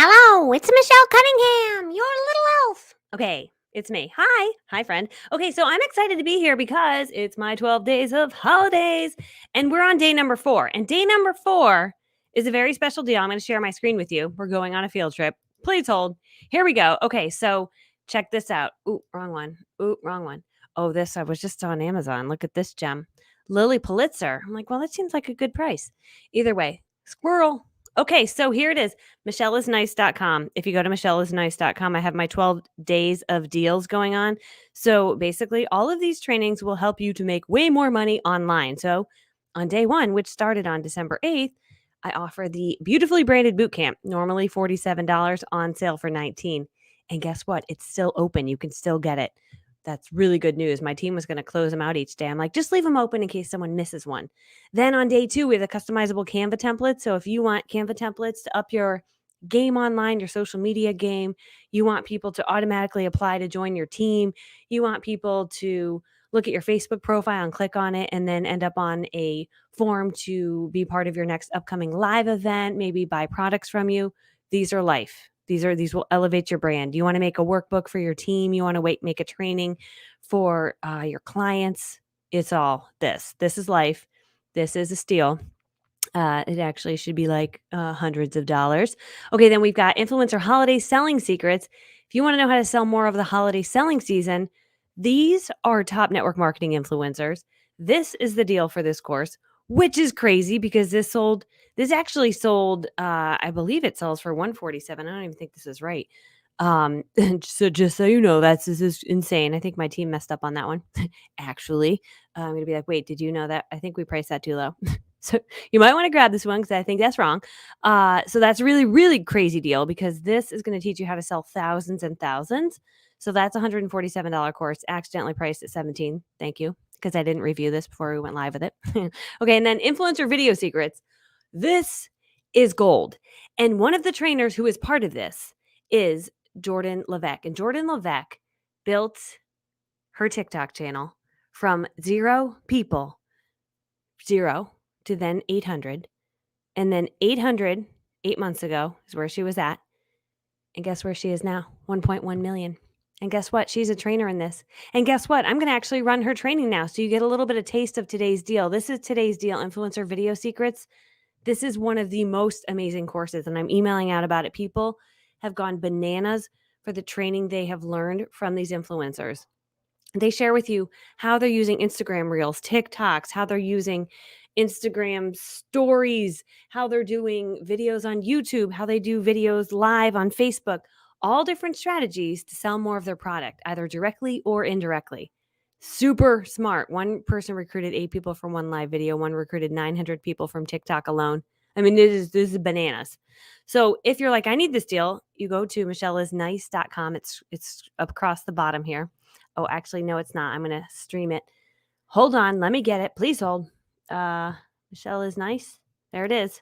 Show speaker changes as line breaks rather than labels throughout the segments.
Hello, it's Michelle Cunningham, your little elf. Okay, it's me. Hi. Hi, friend. Okay, so I'm excited to be here because it's my 12 days of holidays and we're on day number 4. And day number 4 is a very special deal. I'm going to share my screen with you. We're going on a field trip. Please hold. Here we go. Okay, so check this out. Ooh, wrong one. Ooh, wrong one. Oh, this I was just on Amazon. Look at this gem. Lily Pulitzer. I'm like, well, that seems like a good price. Either way, squirrel. Okay, so here it is. MichelleIsNice.com. If you go to MichelleIsNice.com, I have my 12 days of deals going on. So basically, all of these trainings will help you to make way more money online. So on day 1, which started on December 8th, I offer the beautifully branded boot camp, normally $47, on sale for $19. And guess what? It's still open. You can still get it. That's really good news. My team was going to close them out each day. I'm like, just leave them open in case someone misses one. Then on day 2, we have the customizable Canva templates. So if you want Canva templates to up your game online, your social media game, you want people to automatically apply to join your team, you want people to look at your Facebook profile and click on it and then end up on a form to be part of your next upcoming live event, maybe buy products from you. These are life. These will elevate your brand. You want to make a workbook for your team. You want to make a training for your clients. It's all this. This is life. This is a steal. It actually should be like hundreds of dollars. Okay, then we've got influencer holiday selling secrets. If you want to know how to sell more of the holiday selling season, these are top network marketing influencers. This is the deal for this course, which is crazy because this actually sold, I believe it sells for $147. I don't even think this is right. So just so you know, this is insane. I think my team messed up on that one. Actually, I'm gonna be like, wait, did you know that? I think we priced that too low. So you might want to grab this one because I think that's wrong. So that's really, really crazy deal because this is going to teach you how to sell thousands and thousands. So that's $147 course, accidentally priced at $17. Thank you, because I didn't review this before we went live with it. Okay, and then influencer video secrets. This is gold. And one of the trainers who is part of this is Jordan Levesque. And Jordan Levesque built her TikTok channel from 0 people, 0 to then 800. And then 800, 8 months ago, is where she was at. And guess where she is now? 1.1 million. And guess what? She's a trainer in this. And guess what? I'm going to actually run her training now. So you get a little bit of taste of today's deal. This is today's deal, Influencer Video Secrets. This is one of the most amazing courses, and I'm emailing out about it. People have gone bananas for the training they have learned from these influencers. They share with you how they're using Instagram Reels, TikToks, how they're using Instagram stories, how they're doing videos on YouTube, how they do videos live on Facebook, all different strategies to sell more of their product, either directly or indirectly. Super smart. One person recruited 8 people from one live video. One recruited 900 people from TikTok alone. I mean, this is bananas. So if you're like, I need this deal, you go to MichelleIsNice.com. It's up across the bottom here. Oh, actually, no, it's not. I'm going to stream it. Hold on. Let me get it. Please hold. Michelle is Nice. There it is.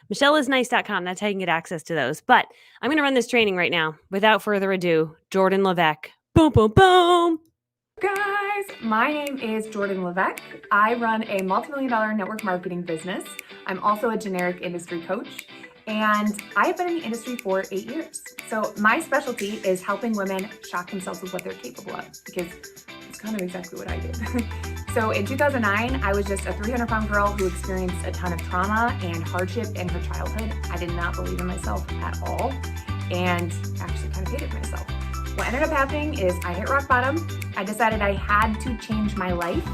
MichelleIsNice.com. That's how you can get access to those. But I'm going to run this training right now. Without further ado, Jordan Levesque. Boom, boom, boom.
Guys, my name is Jordan Levesque. I run a multi-million-dollar network marketing business. I'm also a generic industry coach, and I have been in the industry for 8 years. So my specialty is helping women shock themselves with what they're capable of, because it's kind of exactly what I did. So in 2009, I was just a 300-pound girl who experienced a ton of trauma and hardship in her childhood. I did not believe in myself at all, and actually kind of hated myself. What ended up happening is I hit rock bottom. I decided I had to change my life.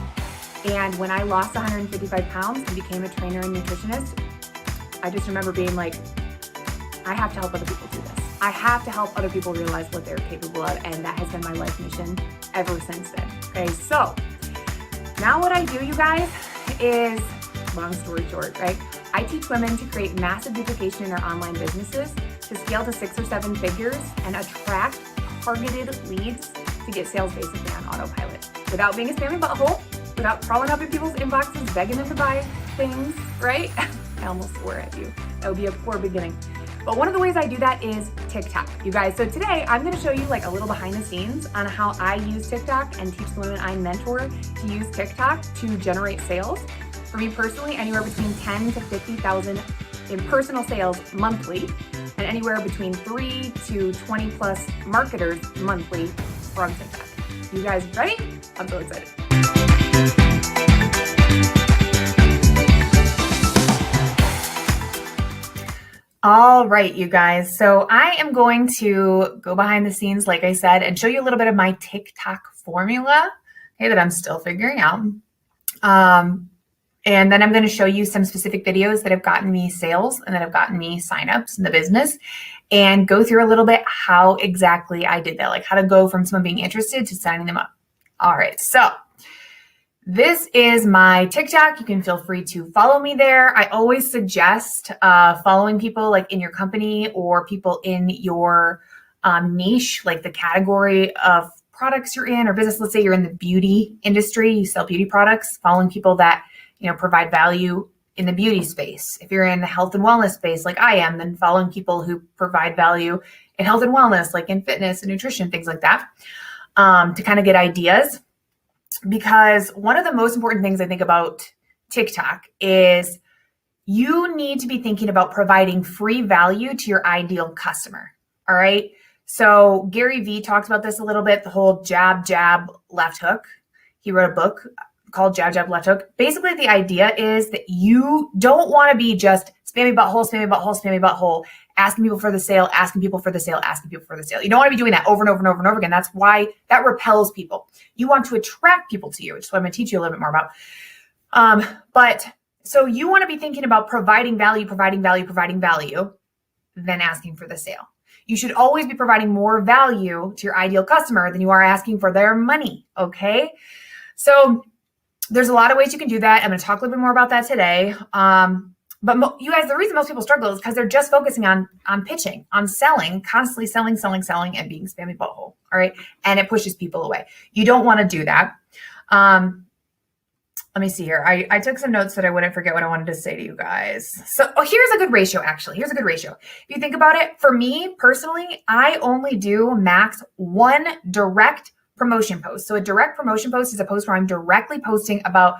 And when I lost 155 pounds and became a trainer and nutritionist, I just remember being like, I have to help other people do this. I have to help other people realize what they're capable of. And that has been my life mission ever since then. Okay, so now what I do, you guys, is, long story short, right? I teach women to create massive duplication in their online businesses, to scale to 6 or 7 figures, and attract targeted leads to get sales basically on autopilot without being a spammy butthole, without crawling up in people's inboxes, begging them to buy things, right? I almost swore at you. That would be a poor beginning. But one of the ways I do that is TikTok, you guys. So today I'm going to show you like a little behind the scenes on how I use TikTok and teach the women I mentor to use TikTok to generate sales. For me personally, anywhere between 10 to 50,000 in personal sales monthly and anywhere between 3 to 20 plus marketers monthly from TikTok. You guys ready? I'm so excited. All right, you guys. So I am going to go behind the scenes, like I said, and show you a little bit of my TikTok formula, okay, that I'm still figuring out. And then I'm going to show you some specific videos that have gotten me sales and that have gotten me signups in the business, and go through a little bit how exactly I did that, like how to go from someone being interested to signing them up. All right, so this is my TikTok. You can feel free to follow me there. I always suggest following people like in your company or people in your niche, like the category of products you're in or business. Let's say you're in the beauty industry, you sell beauty products, following people that, you know, provide value in the beauty space. If you're in the health and wellness space, like I am, then following people who provide value in health and wellness, like in fitness and nutrition, things like that, to kind of get ideas. Because one of the most important things I think about TikTok is you need to be thinking about providing free value to your ideal customer. All right. So Gary Vee talks about this a little bit, the whole jab, jab, left hook. He wrote a book called Jab, Jab, Left Hook. Basically, the idea is that you don't want to be just spammy butthole, spammy butthole, spammy butthole, asking people for the sale, asking people for the sale, asking people for the sale. You don't want to be doing that over and over and over and over again. That's why that repels people. You want to attract people to you, which is what I'm going to teach you a little bit more about. But so you want to be thinking about providing value, than asking for the sale. You should always be providing more value to your ideal customer than you are asking for their money. Okay. So there's a lot of ways you can do that. I'm going to talk a little bit more about that today. But you guys, the reason most people struggle is because they're just focusing on pitching, on selling, constantly selling, and being spammy butthole. All right. And it pushes people away. You don't want to do that. Let me see here. I took some notes that I wouldn't forget what I wanted to say to you guys. So here's a good ratio, actually. Here's a good ratio. If you think about it, for me personally, I only do max one direct promotion post. So a direct promotion post is a post where I'm directly posting about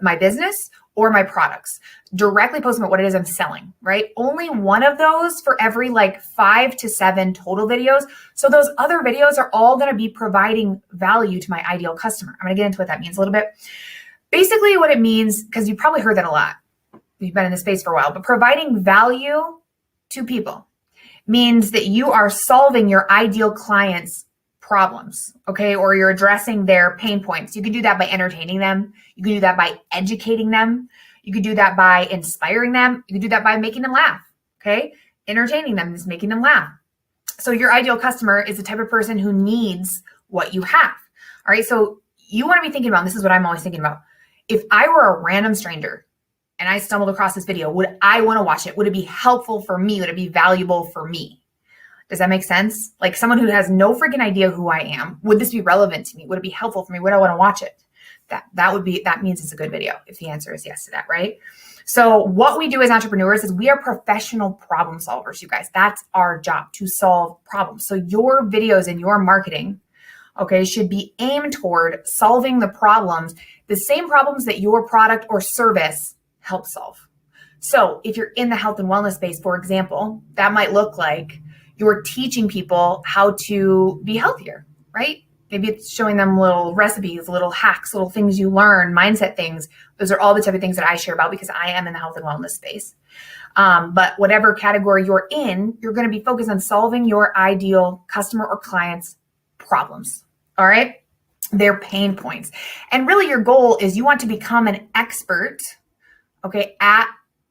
my business or my products, directly posting about what it is I'm selling, right? Only one of those for every like 5 to 7 total videos. So those other videos are all going to be providing value to my ideal customer. I'm going to get into what that means a little bit. Basically what it means, because you've probably heard that a lot, you've been in this space for a while, but providing value to people means that you are solving your ideal client's problems, okay? Or you're addressing their pain points. You can do that by entertaining them. You can do that by educating them. You can do that by inspiring them. You can do that by making them laugh, okay? Entertaining them is making them laugh. So your ideal customer is the type of person who needs what you have, all right? So you want to be thinking about, and this is what I'm always thinking about, if I were a random stranger and I stumbled across this video, would I want to watch it? Would it be helpful for me? Would it be valuable for me? Does that make sense? Like someone who has no freaking idea who I am, would this be relevant to me? Would it be helpful for me? Would I want to watch it? That means it's a good video if the answer is yes to that, right? So what we do as entrepreneurs is we are professional problem solvers, you guys. That's our job, to solve problems. So your videos and your marketing, okay, should be aimed toward solving the problems, the same problems that your product or service helps solve. So if you're in the health and wellness space, for example, that might look like you're teaching people how to be healthier, right? Maybe it's showing them little recipes, little hacks, little things you learn, mindset things. Those are all the type of things that I share about because I am in the health and wellness space. But whatever category you're in, you're going to be focused on solving your ideal customer or client's problems, all right? Their pain points. And really your goal is you want to become an expert, okay, at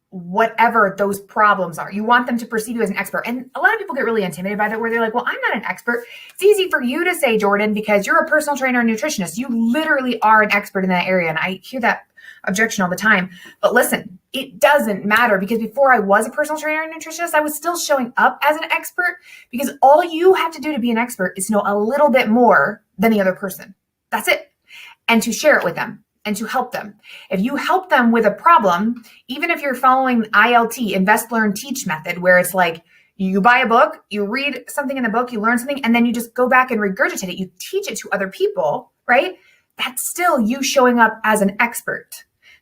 whatever those problems are. You want them to perceive you as an expert. And a lot of people get really intimidated by that, where they're like, well, I'm not an expert. It's easy for you to say, Jordan, because you're a personal trainer and nutritionist. You literally are an expert in that area. And I hear that objection all the time. But listen, it doesn't matter, because before I was a personal trainer and nutritionist, I was still showing up as an expert, because all you have to do to be an expert is know a little bit more than the other person. That's it. And to share it with them and to help them. If you help them with a problem, even if you're following ILT, Invest, Learn, Teach method, where it's like you buy a book, you read something in the book, you learn something, and then you just go back and regurgitate it. You teach it to other people, right? That's still you showing up as an expert.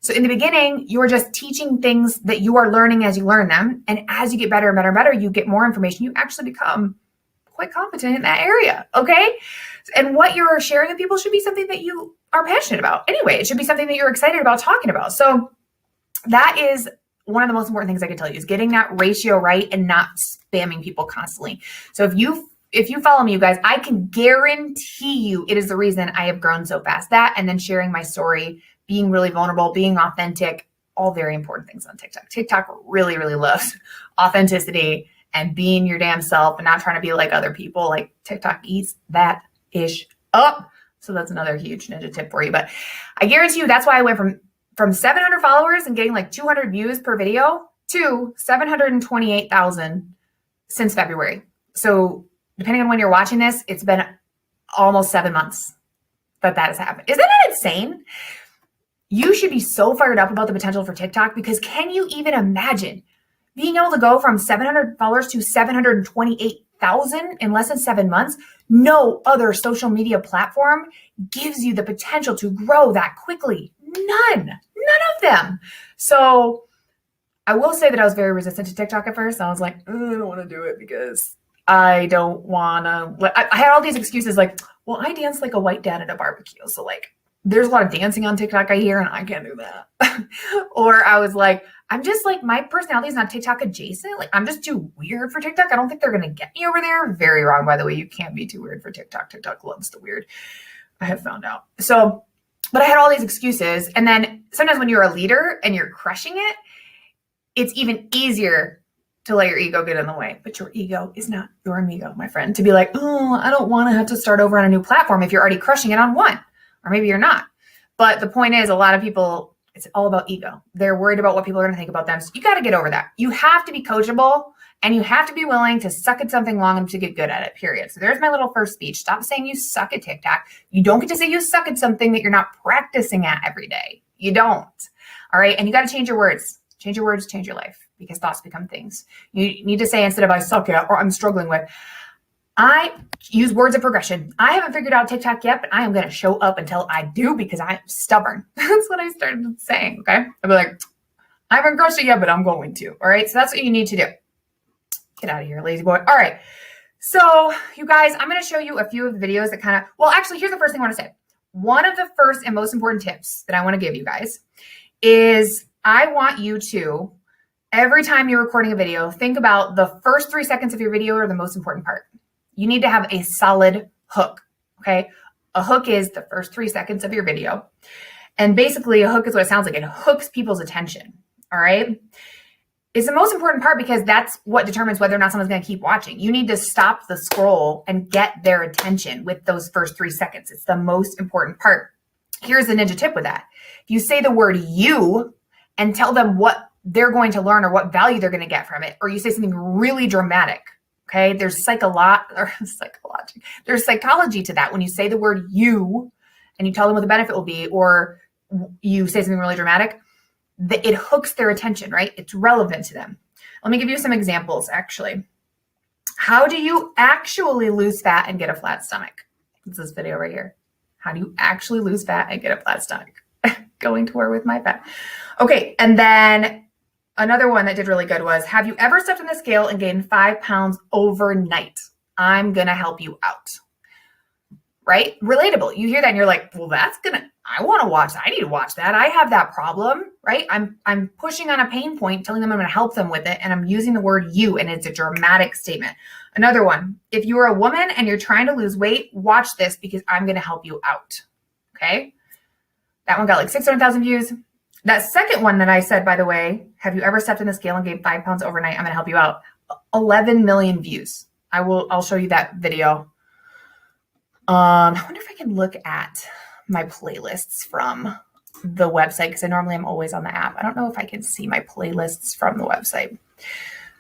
So in the beginning, you're just teaching things that you are learning as you learn them. And as you get better and better and better, you get more information. You actually become quite competent in that area. Okay. And what you're sharing with people should be something that you are passionate about. Anyway, it should be something that you're excited about talking about. So that is one of the most important things I can tell you, is getting that ratio right and not spamming people constantly. So if you follow me, you guys, I can guarantee you it is the reason I have grown so fast. That, and then sharing my story, being really vulnerable, being authentic, all very important things on TikTok. TikTok really, really loves authenticity and being your damn self and not trying to be like other people. Like TikTok eats that ish up. So that's another huge ninja tip for you. But I guarantee you that's why I went from 700 followers and getting like 200 views per video to 728,000 since February. So depending on when you're watching this, it's been almost 7 months that has happened. Isn't that insane? You should be so fired up about the potential for TikTok, because can you even imagine being able to go from 700 followers to 728,000 in less than 7 months? No other social media platform gives you the potential to grow that quickly. None of them. So I will say that I was very resistant to TikTok at first. I was like, I don't want to do it because I don't want to. I had all these excuses like, well, I dance like a white dad at a barbecue. So like, there's a lot of dancing on TikTok I hear, and I can't do that. Or I was like, I'm just like, my personality is not TikTok adjacent. Like, I'm just too weird for TikTok. I don't think they're going to get me over there. Very wrong, by the way. You can't be too weird for TikTok. TikTok loves the weird. I have found out. So, but I had all these excuses. And then sometimes when you're a leader and you're crushing it, it's even easier to let your ego get in the way. But your ego is not your amigo, my friend. To be like, oh, I don't want to have to start over on a new platform if you're already crushing it on one. Or maybe you're not. But the point is, a lot of people, it's all about ego. They're worried about what people are going to think about them. So you got to get over that. You have to be coachable, and you have to be willing to suck at something long enough to get good at it, period. So there's my little first speech. Stop saying you suck at TikTok. You don't get to say you suck at something that you're not practicing at every day. You don't. All right. And you got to change your words. Change your words, change your life, because thoughts become things. You need to say, instead of I suck at or I'm struggling with, I use words of progression. I haven't figured out TikTok yet, but I am going to show up until I do, because I'm stubborn. That's what I started saying. Okay. I'd be like, I haven't crushed it yet, but I'm going to. All right. So that's what you need to do. Get out of here, lazy boy. All right. So you guys, I'm going to show you a few of the videos that kind of, well, actually, here's the first thing I want to say. One of the first and most important tips that I want to give you guys is I want you to, every time you're recording a video, think about the first 3 seconds of your video are the most important part. You need to have a solid hook, okay? A hook is the first 3 seconds of your video. And basically, a hook is what it sounds like. It hooks people's attention, all right? It's the most important part, because that's what determines whether or not someone's going to keep watching. You need to stop the scroll and get their attention with those first 3 seconds. It's the most important part. Here's the ninja tip with that. If you say the word you and tell them what they're going to learn or what value they're going to get from it, or you say something really dramatic, okay? There's there's psychology to that. When you say the word you and you tell them what the benefit will be, or you say something really dramatic, it hooks their attention, right? It's relevant to them. Let me give you some examples, actually. How do you actually lose fat and get a flat stomach? It's this video right here. How do you actually lose fat and get a flat stomach? Going to war with my fat. Okay, and then another one that did really good was, have you ever stepped on the scale and gained 5 pounds overnight? I'm going to help you out. Right? Relatable. You hear that and you're like, well, I want to watch that. I need to watch that. I have that problem, right? I'm pushing on a pain point, telling them I'm going to help them with it. And I'm using the word you, and it's a dramatic statement. Another one, if you're a woman and you're trying to lose weight, watch this, because I'm going to help you out. Okay. That one got like 600,000 views. That second one that I said, by the way, have you ever stepped on the scale and gained 5 pounds overnight? I'm going to help you out. 11 million views. I'll show you that video. I wonder if I can look at my playlists from the website, because I normally am always on the app. I don't know if I can see my playlists from the website.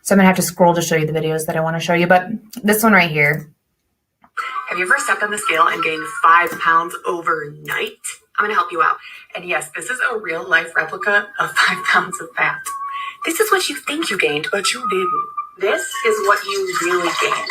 So I'm going to have to scroll to show you the videos that I want to show you. But this one right here.
Have you ever stepped on the scale and gained 5 pounds overnight? I'm going to help you out. And yes, this is a real life replica of 5 pounds of fat. This is what you think you gained, but you didn't. This is what you really gained.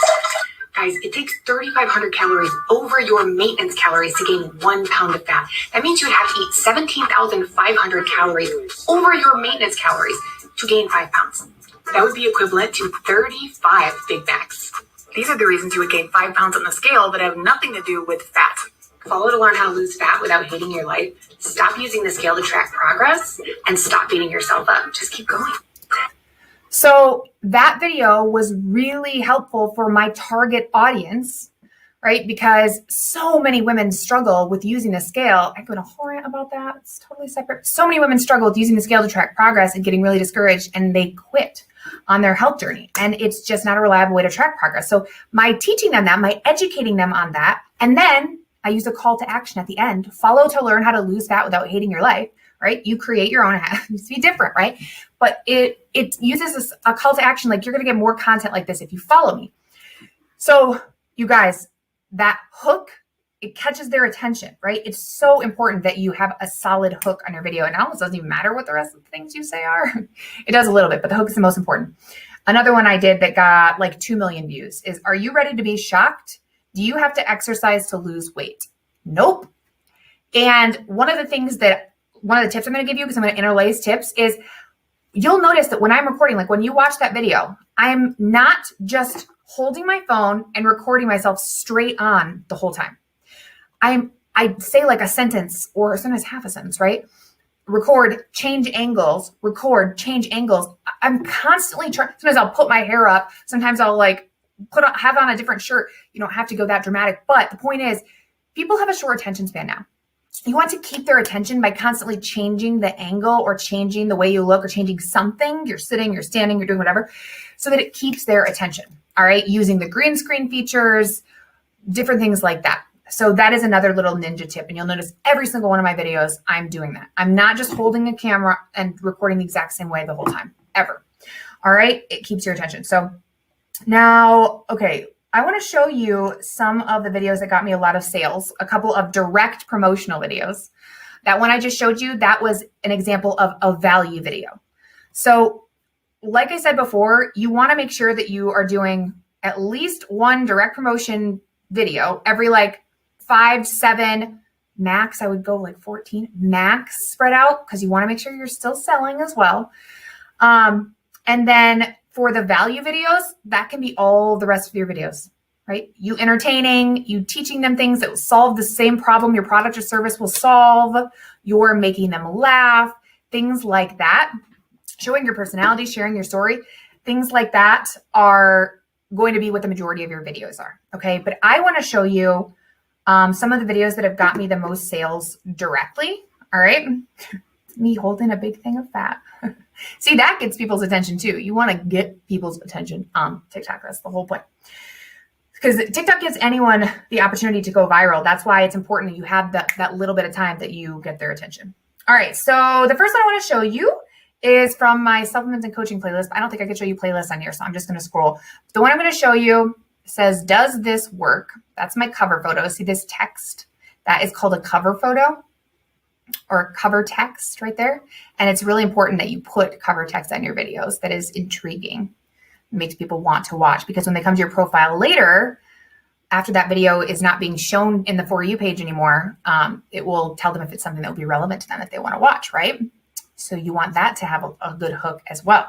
Guys, it takes 3,500 calories over your maintenance calories to gain 1 pound of fat. That means you'd have to eat 17,500 calories over your maintenance calories to gain 5 pounds. That would be equivalent to 35 Big Macs. These are the reasons you would gain 5 pounds on the scale that have nothing to do with fat. Follow to learn how to lose fat without hating your life. Stop using the scale to track progress and stop beating yourself up. Just keep going.
So that video was really helpful for my target audience, right? Because so many women struggle with using the scale. I go to a whole rant about that. It's totally separate. So many women struggle with using the scale to track progress and getting really discouraged, and they quit on their health journey. And it's just not a reliable way to track progress. So my teaching them that, my educating them on that, and then I use a call to action at the end. Follow to learn how to lose fat without hating your life, right? You create your own habit. It needs to be different, right? But it uses a call to action, like you're going to get more content like this if you follow me. So you guys, that hook, it catches their attention, right? It's so important that you have a solid hook on your video. And it almost doesn't even matter what the rest of the things you say are. It does a little bit, but the hook is the most important. Another one I did that got like 2 million views is, are you ready to be shocked? Do you have to exercise to lose weight? Nope. And one of the tips I'm going to give you, because I'm going to interlace tips, is you'll notice that when I'm recording, like when you watch that video, I'm not just holding my phone and recording myself straight on the whole time. I say like a sentence or sometimes half a sentence, right? Record, change angles, record, change angles. I'm constantly trying. Sometimes I'll put my hair up. Sometimes I'll like have on a different shirt. You don't have to go that dramatic. But the point is, people have a short attention span now. You want to keep their attention by constantly changing the angle or changing the way you look or changing something. You're sitting, you're standing, you're doing whatever, so that it keeps their attention. All right. Using the green screen features, different things like that. So that is another little ninja tip. And you'll notice every single one of my videos, I'm doing that. I'm not just holding a camera and recording the exact same way the whole time, ever. All right. It keeps your attention. So now, okay, I want to show you some of the videos that got me a lot of sales, a couple of direct promotional videos. That one I just showed you, that was an example of a value video. So like I said before, you want to make sure that you are doing at least one direct promotion video every like 5, 7, max. I would go like 14 max spread out, because you want to make sure you're still selling as well. And then for the value videos, that can be all the rest of your videos, right? You entertaining, you teaching them things that will solve the same problem your product or service will solve. You're making them laugh, things like that. Showing your personality, sharing your story, things like that are going to be what the majority of your videos are, okay? But I want to show you some of the videos that have got me the most sales directly, all right? Me holding a big thing of fat. See, that gets people's attention too. You want to get people's attention on TikTok. That's the whole point. Because TikTok gives anyone the opportunity to go viral. That's why it's important that you have that little bit of time that you get their attention. All right, so the first one I want to show you is from my supplements and coaching playlist. I don't think I could show you playlists on here, so I'm just going to scroll. The one I'm going to show you says, does this work? That's my cover photo. See this text? That is called a cover photo or cover text right there. And it's really important that you put cover text on your videos that is intriguing. It makes people want to watch, because when they come to your profile later, after that video is not being shown in the For You page anymore, it will tell them if it's something that will be relevant to them that they want to watch, right? So you want that to have a good hook as well.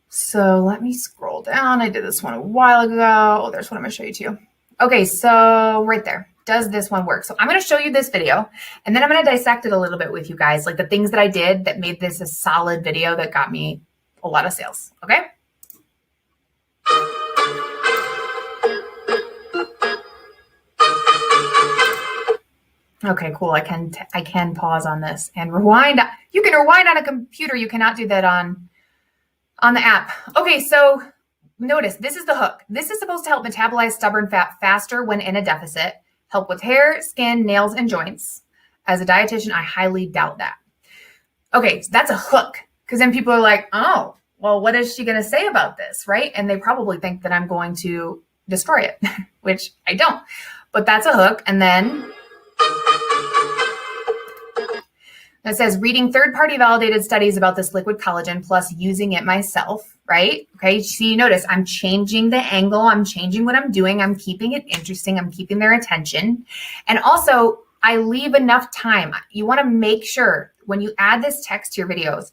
So let me scroll down. I did this one a while ago. Oh, there's one I'm going to show you too. Okay, so right there. Does this one work? So I'm going to show you this video, and then I'm going to dissect it a little bit with you guys, like the things that I did that made this a solid video that got me a lot of sales. Okay. Okay, cool. I can pause on this and rewind. You can rewind on a computer. You cannot do that on the app. Okay, so notice this is the hook. This is supposed to help metabolize stubborn fat faster when in a deficit, help with hair, skin, nails, and joints. As a dietitian, I highly doubt that. Okay, so that's a hook, because then people are like, oh, well, what is she going to say about this, right? And they probably think that I'm going to destroy it, which I don't. But that's a hook. And then It says reading third-party validated studies about this liquid collagen plus using it myself, right? Okay, so you notice I'm changing the angle, I'm changing what I'm doing, I'm keeping it interesting, I'm keeping their attention. And also, I leave enough time. You want to make sure when you add this text to your videos,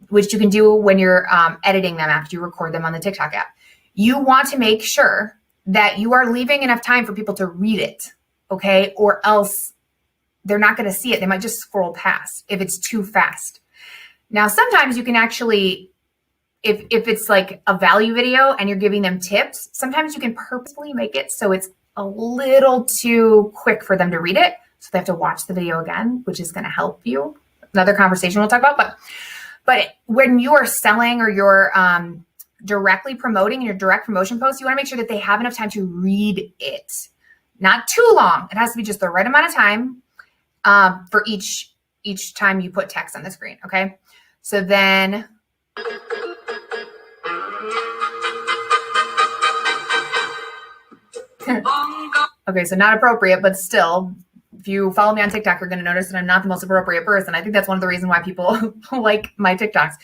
which you can do when you're editing them after you record them on the TikTok app, you want to make sure that you are leaving enough time for people to read it, okay? Or else they're not going to see it. They might just scroll past if it's too fast. Now, sometimes you can actually, if it's like a value video and you're giving them tips, sometimes you can purposely make it so it's a little too quick for them to read it. So they have to watch the video again, which is going to help you. Another conversation we'll talk about. But when you are selling or you're directly promoting in your direct promotion posts, you want to make sure that they have enough time to read it. Not too long. It has to be just the right amount of time for each time you put text on the screen. Okay. So then. Okay, so not appropriate, but still, if you follow me on TikTok, you're going to notice that I'm not the most appropriate person. I think that's one of the reasons why people like my TikToks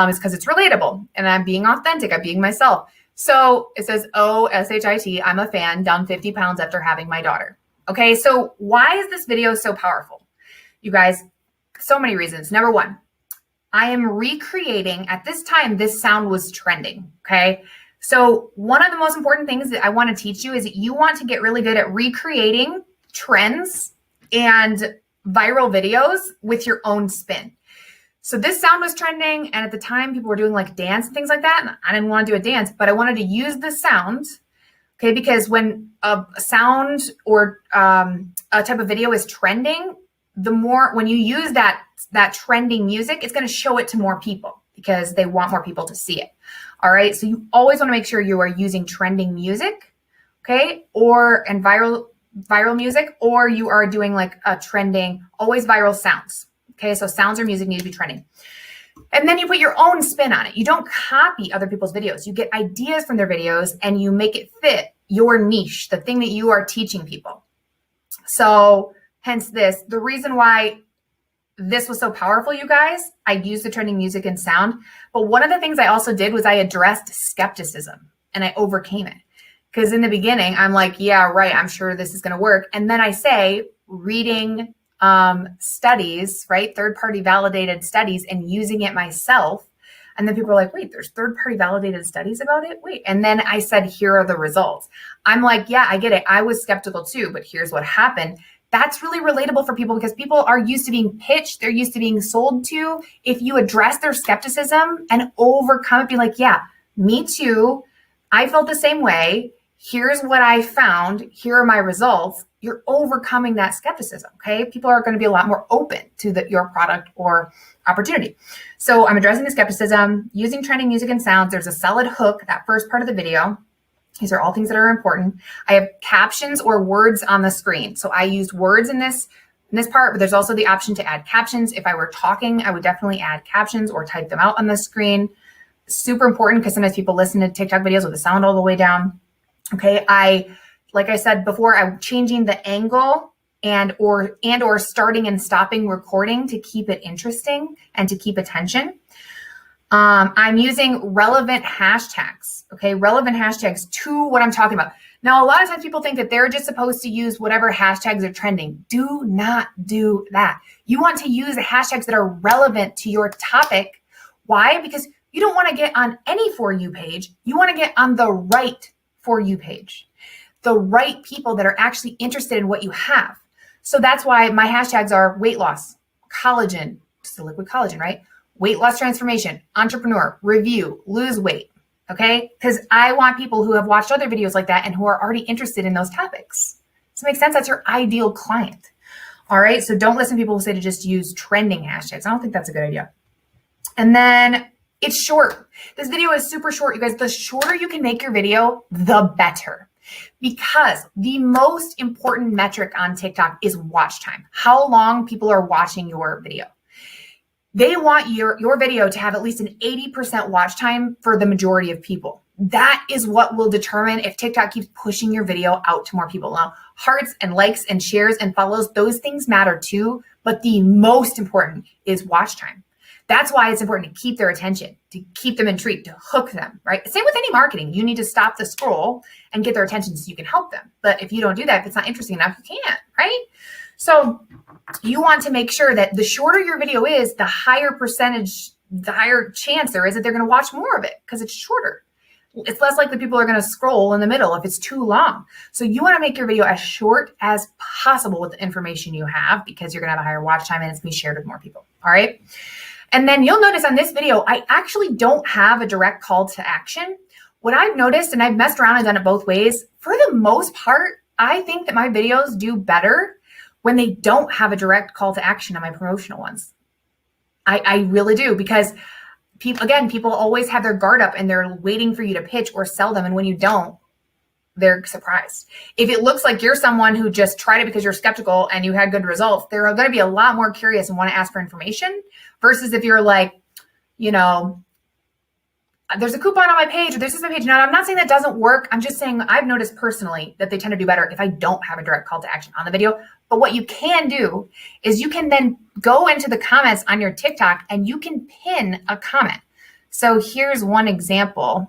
is because it's relatable and I'm being authentic. I'm being myself. So it says, OSHIT, I'm a fan, down 50 pounds after having my daughter. Okay, so why is this video so powerful? You guys, so many reasons. Number one, I am recreating, at this time, this sound was trending, okay? So one of the most important things that I want to teach you is that you want to get really good at recreating trends and viral videos with your own spin. So this sound was trending, and at the time people were doing like dance and things like that, and I didn't want to do a dance, but I wanted to use the sound, okay? Because when a sound or a type of video is trending, the more, when you use that trending music, it's going to show it to more people because they want more people to see it. All right. So you always want to make sure you are using trending music, okay, and viral music, or you are doing like a trending, always viral sounds. Okay. So sounds or music need to be trending. And then you put your own spin on it. You don't copy other people's videos. You get ideas from their videos and you make it fit your niche, the thing that you are teaching people. So hence the reason why this was so powerful, you guys, I used the trending music and sound. But one of the things I also did was I addressed skepticism and I overcame it. Because in the beginning, I'm like, yeah, right, I'm sure this is going to work. And then I say reading studies, right, third-party validated studies and using it myself. And then people are like, wait, there's third-party validated studies about it? Wait. And then I said, here are the results. I'm like, yeah, I get it. I was skeptical too, but here's what happened. That's really relatable for people because people are used to being pitched. They're used to being sold to. If you address their skepticism and overcome it, be like, yeah, me too. I felt the same way. Here's what I found. Here are my results. You're overcoming that skepticism, okay? People are going to be a lot more open to your product or opportunity. So I'm addressing the skepticism, using trending music and sounds. There's a solid hook, that first part of the video. These are all things that are important. I have captions or words on the screen. So I used words in this part, but there's also the option to add captions. If I were talking, I would definitely add captions or type them out on the screen. Super important because sometimes people listen to TikTok videos with the sound all the way down. Okay, like I said before, I'm changing the angle and or starting and stopping recording to keep it interesting and to keep attention. I'm using relevant hashtags, okay? Relevant hashtags to what I'm talking about. Now, a lot of times people think that they're just supposed to use whatever hashtags are trending. Do not do that. You want to use the hashtags that are relevant to your topic. Why? Because you don't want to get on any For You page. You want to get on the right For You page, the right people that are actually interested in what you have. So that's why my hashtags are weight loss, collagen, just the liquid collagen, right? Weight loss transformation, entrepreneur, review, lose weight, okay? Because I want people who have watched other videos like that and who are already interested in those topics. Does it make sense? That's your ideal client, all right? So don't listen to people who say to just use trending hashtags. I don't think that's a good idea. And then it's short. This video is super short, you guys. The shorter you can make your video, the better. Because the most important metric on TikTok is watch time. How long people are watching your video. They want your video to have at least an 80% watch time for the majority of people. that is what will determine if TikTok keeps pushing your video out to more people. Now, hearts and likes and shares and follows, those things matter too, but the most important is watch time. That's why it's important to keep their attention, to keep them intrigued, to hook them, right? Same with any marketing. You need to stop the scroll and get their attention so you can help them. But if you don't do that, if it's not interesting enough, you can't, right? So you want to make sure that the shorter your video is, the higher percentage, the higher chance there is that they're going to watch more of it because it's shorter. It's less likely people are going to scroll in the middle if it's too long. So you want to make your video as short as possible with the information you have because you're going to have a higher watch time and it's going to be shared with more people. All right. And then you'll notice on this video, I actually don't have a direct call to action. What I've noticed, and I've messed around and done it both ways, for the most part, I think that my videos do better when they don't have a direct call to action on my promotional ones. I really do, because people always have their guard up and they're waiting for you to pitch or sell them. And when you don't, they're surprised. If it looks like you're someone who just tried it because you're skeptical and you had good results, they're going to be a lot more curious and want to ask for information versus if you're like, you know, there's a coupon on my page or this is my page. Now, I'm not saying that doesn't work. I'm just saying I've noticed personally that they tend to do better if I don't have a direct call to action on the video. But what you can do is you can then go into the comments on your TikTok and you can pin a comment. So here's one example.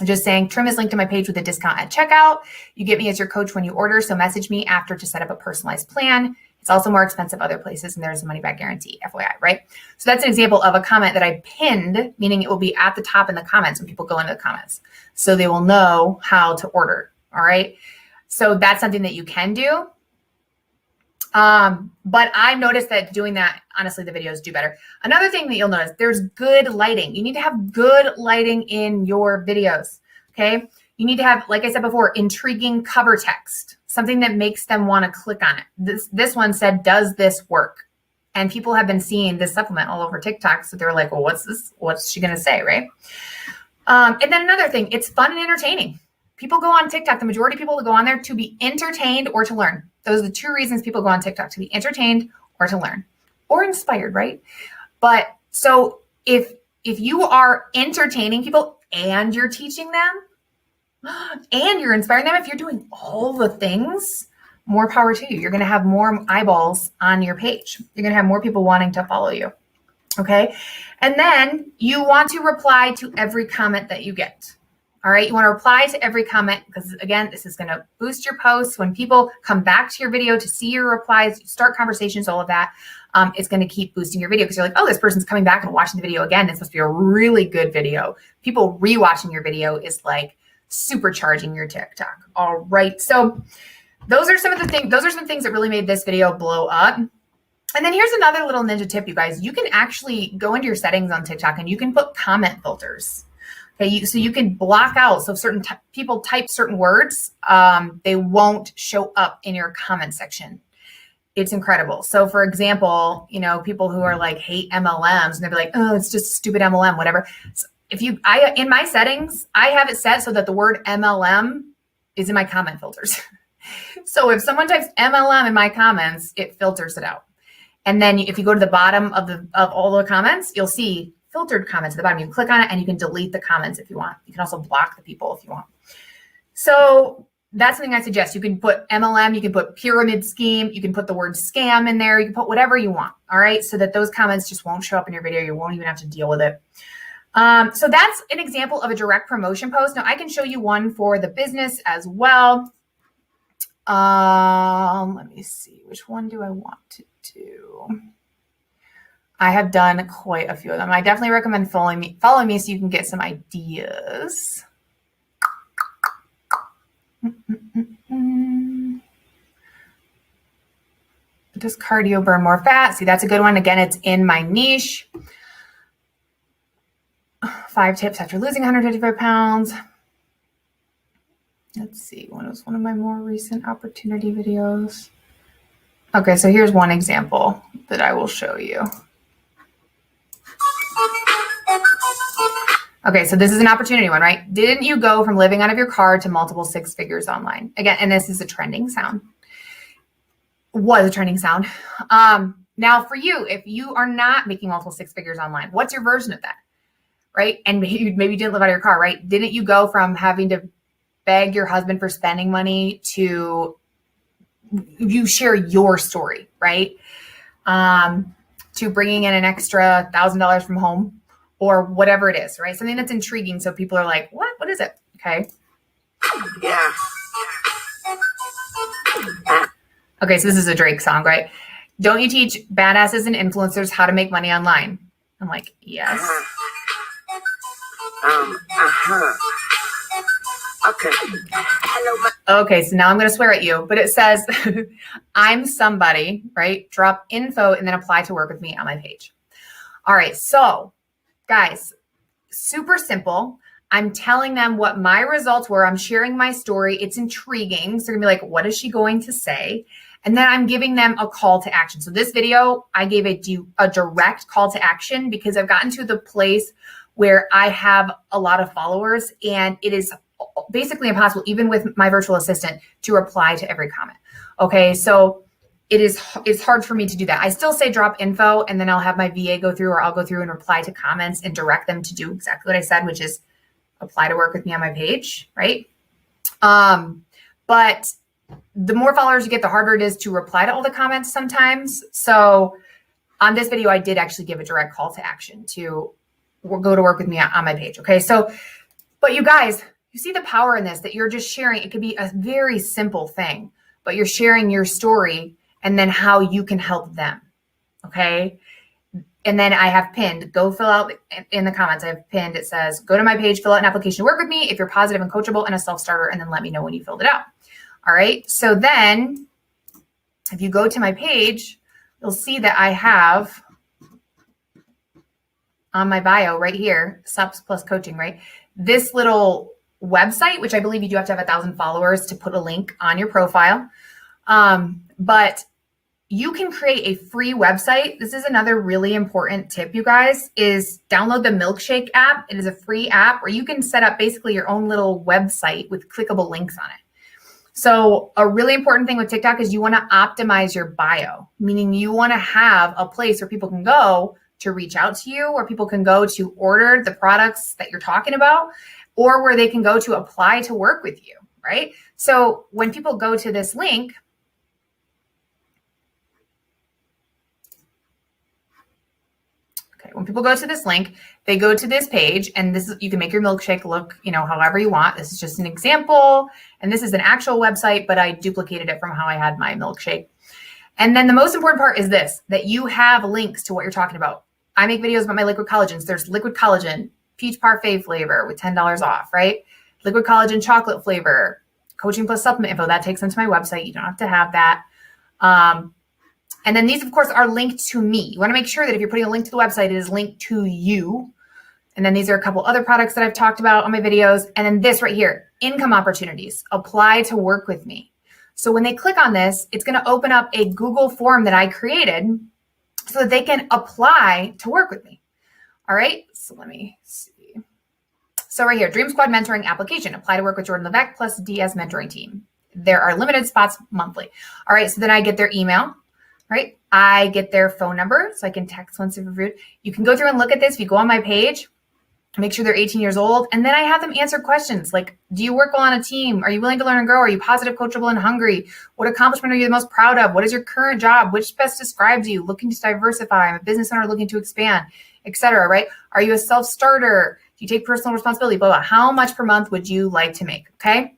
I'm just saying, trim is linked to my page with a discount at checkout. You get me as your coach when you order, so message me after to set up a personalized plan. It's also more expensive other places, and there's a money back guarantee, FYI, right? So that's an example of a comment that I pinned, meaning it will be at the top in the comments when people go into the comments. So they will know how to order, all right? So that's something that you can do. But I've noticed that doing that, honestly, the videos do better. Another thing that you'll notice, there's good lighting. You need to have good lighting in your videos, okay? You need to have, like I said before, intriguing cover text, something that makes them want to click on it. This one said, does this work? And people have been seeing this supplement all over TikTok. So they're like, well, what's this? What's she going to say, right? And then another thing, it's fun and entertaining. People go on TikTok, the majority of people go on there to be entertained or to learn. Those are the two reasons people go on TikTok, to be entertained or to learn or inspired, right? But so if you are entertaining people and you're teaching them and you're inspiring them, if you're doing all the things, more power to you. You're going to have more eyeballs on your page. You're going to have more people wanting to follow you. Okay. And then you want to reply to every comment that you get. All right, you want to reply to every comment because, again, this is going to boost your posts. When people come back to your video to see your replies, start conversations, all of that, it's going to keep boosting your video because you're like, oh, this person's coming back and watching the video again. It's supposed to be a really good video. People rewatching your video is like supercharging your TikTok. All right, so those are some of the things. Those are some things that really made this video blow up. And then here's another little ninja tip, you guys. You can actually go into your settings on TikTok and you can put comment filters. Okay, so you can block out. So if certain people type certain words, they won't show up in your comment section. It's incredible. So for example, you know, people who are like hate MLMs and they'll be like, oh, it's just stupid MLM, whatever. So in my settings, I have it set so that the word MLM is in my comment filters. So if someone types MLM in my comments, it filters it out. And then if you go to the bottom of all the comments, you'll see filtered comments at the bottom. You can click on it and you can delete the comments if you want. You can also block the people if you want. So that's something I suggest. You can put MLM, you can put pyramid scheme, you can put the word scam in there, you can put whatever you want, all right? So that those comments just won't show up in your video. You won't even have to deal with it. So that's an example of a direct promotion post. Now I can show you one for the business as well. Let me see, which one do I want to do? I have done quite a few of them. I definitely recommend following me so you can get some ideas. Does cardio burn more fat? See, that's a good one. Again, it's in my niche. 5 tips after losing 155 pounds. Let's see, what was one of my more recent opportunity videos? Okay, so here's one example that I will show you. Okay, so this is an opportunity one, right? Didn't you go from living out of your car to multiple 6 figures online? Again, and this is a trending sound. Was a trending sound. Now for you, if you are not making multiple 6 figures online, what's your version of that? right? And maybe you didn't live out of your car, right? Didn't you go from having to beg your husband for spending money to you share your story, right? To bringing in an extra $1,000 from home or whatever it is, right? Something that's intriguing. So people are like, what is it? Okay.
Yeah.
Okay, so this is a Drake song, right? Don't you teach badasses and influencers how to make money online? I'm like, yes.
Okay. Hello,
Okay, so now I'm going to swear at you, but it says, I'm somebody, right? Drop info and then apply to work with me on my page. All right, so guys, super simple. I'm telling them what my results were. I'm sharing my story. It's intriguing. So they're gonna be like, what is she going to say? And then I'm giving them a call to action. So this video, I gave a direct call to action because I've gotten to the place where I have a lot of followers and it is basically impossible, even with my virtual assistant, to reply to every comment. Okay, so it's hard for me to do that. I still say drop info and then I'll have my VA go through, or I'll go through and reply to comments and direct them to do exactly what I said, which is apply to work with me on my page, right? But the more followers you get, the harder it is to reply to all the comments sometimes. So on this video, I did actually give a direct call to action to go to work with me on my page. Okay, so, but you guys, you see the power in this, that you're just sharing. It could be a very simple thing, but you're sharing your story and then how you can help them. Okay. And then I have pinned, go fill out in the comments. I have pinned, it says, go to my page, fill out an application to work with me if you're positive and coachable and a self-starter, and then let me know when you filled it out. All right. So then if you go to my page, you'll see that I have on my bio right here, subs plus coaching, right? This little website, which I believe you do have to have 1,000 followers to put a link on your profile. But you can create a free website. This is another really important tip, you guys, is download the Milkshake app. It is a free app where you can set up basically your own little website with clickable links on it. So a really important thing with TikTok is you want to optimize your bio, meaning you want to have a place where people can go to reach out to you, where people can go to order the products that you're talking about, or where they can go to apply to work with you, right? So when people go to this link, when people go to this link, they go to this page, and this is, you can make your milkshake look, however you want. This is just an example, and this is an actual website, but I duplicated it from how I had my milkshake. And then the most important part is this, that you have links to what you're talking about. I make videos about my liquid collagens. There's liquid collagen, peach parfait flavor with $10 off, right? Liquid collagen chocolate flavor, coaching plus supplement info. That takes them to my website. You don't have to have that. And then these, of course, are linked to me. You want to make sure that if you're putting a link to the website, it is linked to you. And then these are a couple other products that I've talked about on my videos. And then this right here, income opportunities, apply to work with me. So when they click on this, it's going to open up a Google form that I created so that they can apply to work with me. All right, so let me see. So right here, Dream Squad Mentoring Application, apply to work with Jordan Levesque plus DS Mentoring Team. There are limited spots monthly. All right, so then I get their email. Right? I get their phone number so I can text once they've reviewed. You can go through and look at this. If you go on my page, make sure they're 18 years old. And then I have them answer questions like, do you work well on a team? Are you willing to learn and grow? Are you positive, coachable, and hungry? What accomplishment are you the most proud of? What is your current job? Which best describes you? Looking to diversify. I'm a business owner looking to expand, etc. Right? Are you a self-starter? Do you take personal responsibility? Blah, blah. How much per month would you like to make? Okay.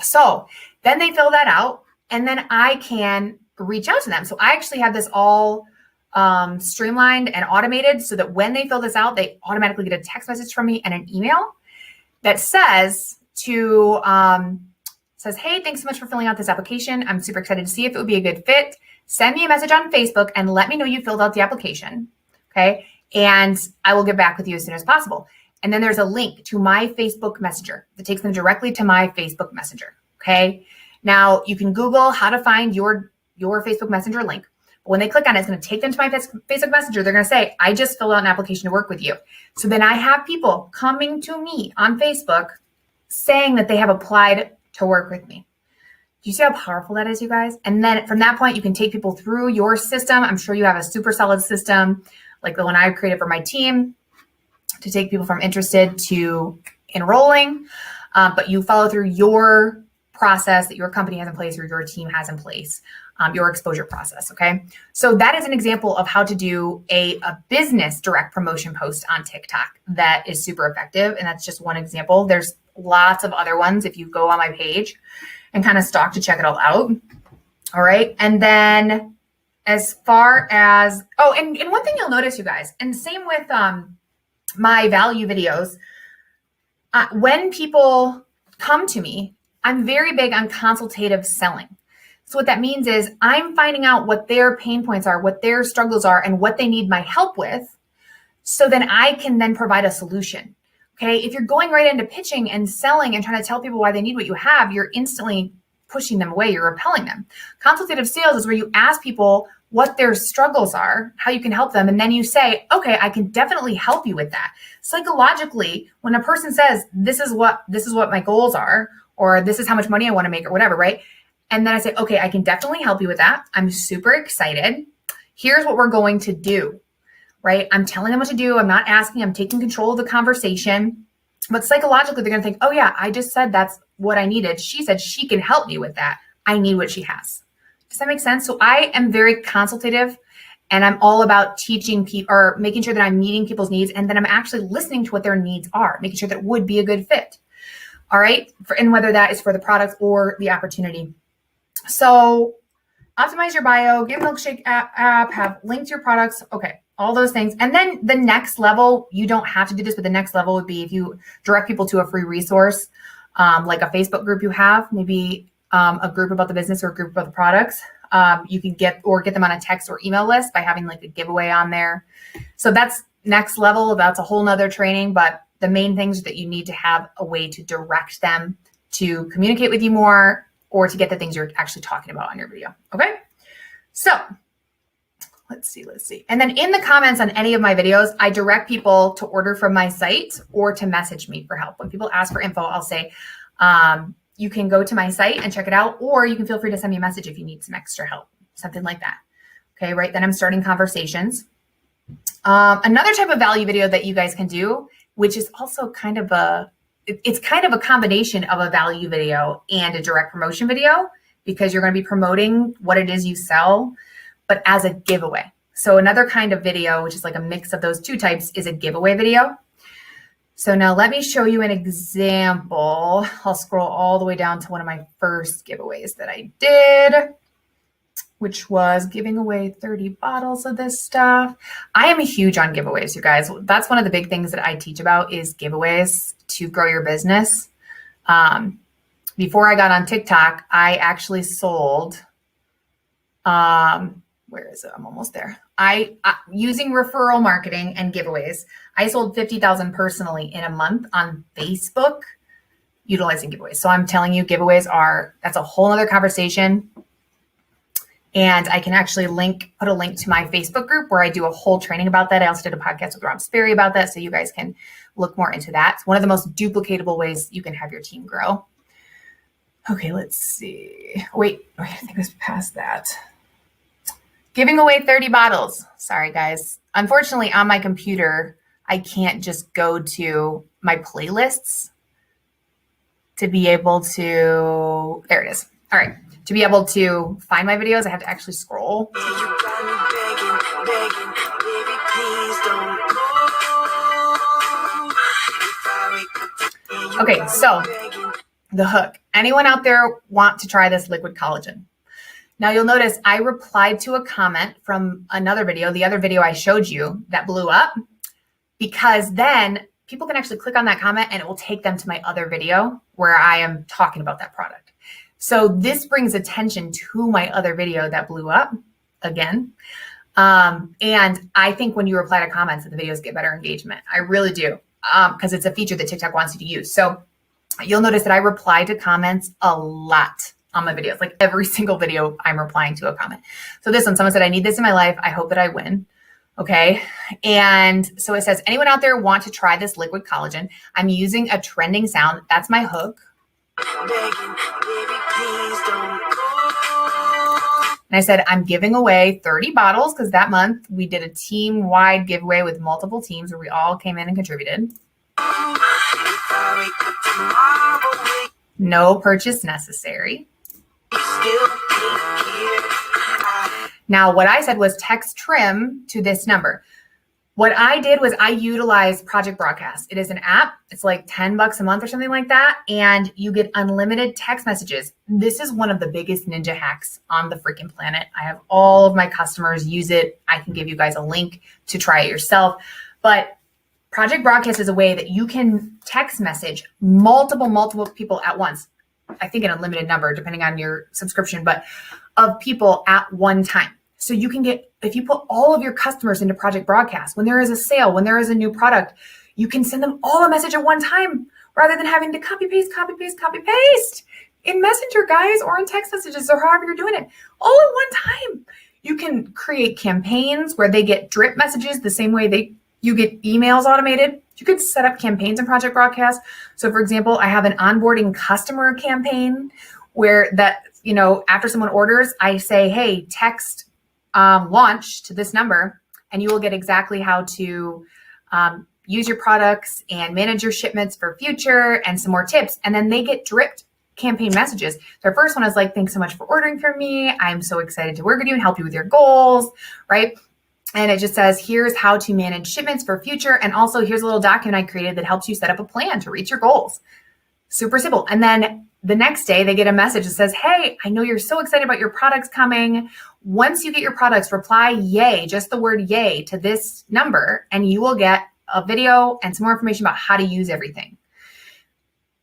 So then they fill that out, and then I can reach out to them. So I actually have this all streamlined and automated so that when they fill this out, they automatically get a text message from me and an email that says hey, thanks so much for filling out this application. I'm super excited to see if it would be a good fit. Send me a message on Facebook and let me know you filled out the application. Okay. And I will get back with you as soon as possible. And then there's a link to my Facebook Messenger that takes them directly to my Facebook Messenger. Okay. Now you can Google how to find your Facebook Messenger link. But when they click on it, it's going to take them to my Facebook Messenger. They're going to say, I just filled out an application to work with you. So then I have people coming to me on Facebook saying that they have applied to work with me. Do you see how powerful that is, you guys? And then from that point, you can take people through your system. I'm sure you have a super solid system like the one I created for my team. to take people from interested to enrolling, but you follow through your process that your company has in place or your team has in place, your exposure process, okay? So that is an example of how to do a business direct promotion post on TikTok that is super effective, and that's just one example. There's lots of other ones if you go on my page and kind of stalk to check it all out, all right? And then as far as, and one thing you'll notice, you guys, and same with my value videos, when people come to me, I'm very big on consultative selling. So what that means is I'm finding out what their pain points are, what their struggles are, and what they need my help with. So then I can then provide a solution. Okay. If you're going right into pitching and selling and trying to tell people why they need what you have, you're instantly pushing them away. You're repelling them. Consultative sales is where you ask people what their struggles are, how you can help them. And then you say, okay, I can definitely help you with that. Psychologically, when a person says, this is what my goals are, or this is how much money I want to make, or whatever, right? And then I say, okay, I can definitely help you with that. I'm super excited. Here's what we're going to do, right? I'm telling them what to do. I'm not asking, I'm taking control of the conversation. But psychologically, they're going to think, oh yeah, I just said that's what I needed. She said she can help me with that. I need what she has. Does that make sense? So I am very consultative, and I'm all about teaching people or making sure that I'm meeting people's needs, and then I'm actually listening to what their needs are, making sure that it would be a good fit. All right. And whether that is for the product or the opportunity. So optimize your bio, give Milkshake app, have linked your products. Okay. All those things. And then the next level, you don't have to do this, but the next level would be if you direct people to a free resource, like a Facebook group you have, maybe a group about the business or a group about the products. You can get them on a text or email list by having like a giveaway on there. So that's next level. That's a whole nother training, but the main things that you need to have a way to direct them to communicate with you more or to get the things you're actually talking about on your video. Okay. So let's see. And then in the comments on any of my videos, I direct people to order from my site or to message me for help. When people ask for info, I'll say, you can go to my site and check it out, or you can feel free to send me a message if you need some extra help, something like that. Okay. Right. Then I'm starting conversations. Another type of value video that you guys can do, which is also it's kind of a combination of a value video and a direct promotion video, because you're going to be promoting what it is you sell, but as a giveaway. So another kind of video, which is like a mix of those two types, is a giveaway video. So now let me show you an example. I'll scroll all the way down to one of my first giveaways that I did, which was giving away 30 bottles of this stuff. I am huge on giveaways, you guys. That's one of the big things that I teach about is giveaways to grow your business. Before I got on TikTok, I actually sold, where is it? I'm almost there. Using referral marketing and giveaways, I sold 50,000 personally in a month on Facebook utilizing giveaways. So I'm telling you, giveaways that's a whole other conversation. And I can actually put a link to my Facebook group where I do a whole training about that. I also did a podcast with Rob Sperry about that. So you guys can look more into that. It's one of the most duplicatable ways you can have your team grow. Okay, let's see. Wait, I think it was past that. Giving away 30 bottles. Sorry, guys. Unfortunately, on my computer, I can't just go to my playlists to be able to, there it is. All right. To be able to find my videos, I have to actually scroll. Okay, so the hook. Anyone out there want to try this liquid collagen? Now you'll notice I replied to a comment from another video, the other video I showed you that blew up, because then people can actually click on that comment and it will take them to my other video where I am talking about that product. So this brings attention to my other video that blew up again. And I think when you reply to comments, the videos get better engagement. I really do, because it's a feature that TikTok wants you to use. So you'll notice that I reply to comments a lot on my videos. Like every single video, I'm replying to a comment. So this one, someone said, I need this in my life. I hope that I win. Okay. And so it says, anyone out there want to try this liquid collagen? I'm using a trending sound. That's my hook. And I said, I'm giving away 30 bottles because that month we did a team-wide giveaway with multiple teams where we all came in and contributed. No purchase necessary. Now, what I said was text trim to this number. What I did was I utilized Project Broadcast. It is an app. It's like $10 a month or something like that. And you get unlimited text messages. This is one of the biggest ninja hacks on the freaking planet. I have all of my customers use it. I can give you guys a link to try it yourself. But Project Broadcast is a way that you can text message multiple people at once. I think an unlimited number, depending on your subscription, but of people at one time. So you can get, if you put all of your customers into Project Broadcast, when there is a sale, when there is a new product, you can send them all a message at one time rather than having to copy paste in Messenger, guys, or in text messages or however you're doing it, all at one time. You can create campaigns where they get drip messages the same way you get emails automated. You could set up campaigns in Project Broadcast. So for example, I have an onboarding customer campaign where that, after someone orders, I say, hey, text launch to this number, and you will get exactly how to use your products and manage your shipments for future and some more tips. And then they get dripped campaign messages. Their first one is like, thanks so much for ordering from me. I'm so excited to work with you and help you with your goals, right? And it just says, here's how to manage shipments for future. And also here's a little document I created that helps you set up a plan to reach your goals. Super simple. And then the next day they get a message that says, hey, I know you're so excited about your products coming. Once you get your products, reply yay, just the word yay to this number, and you will get a video and some more information about how to use everything.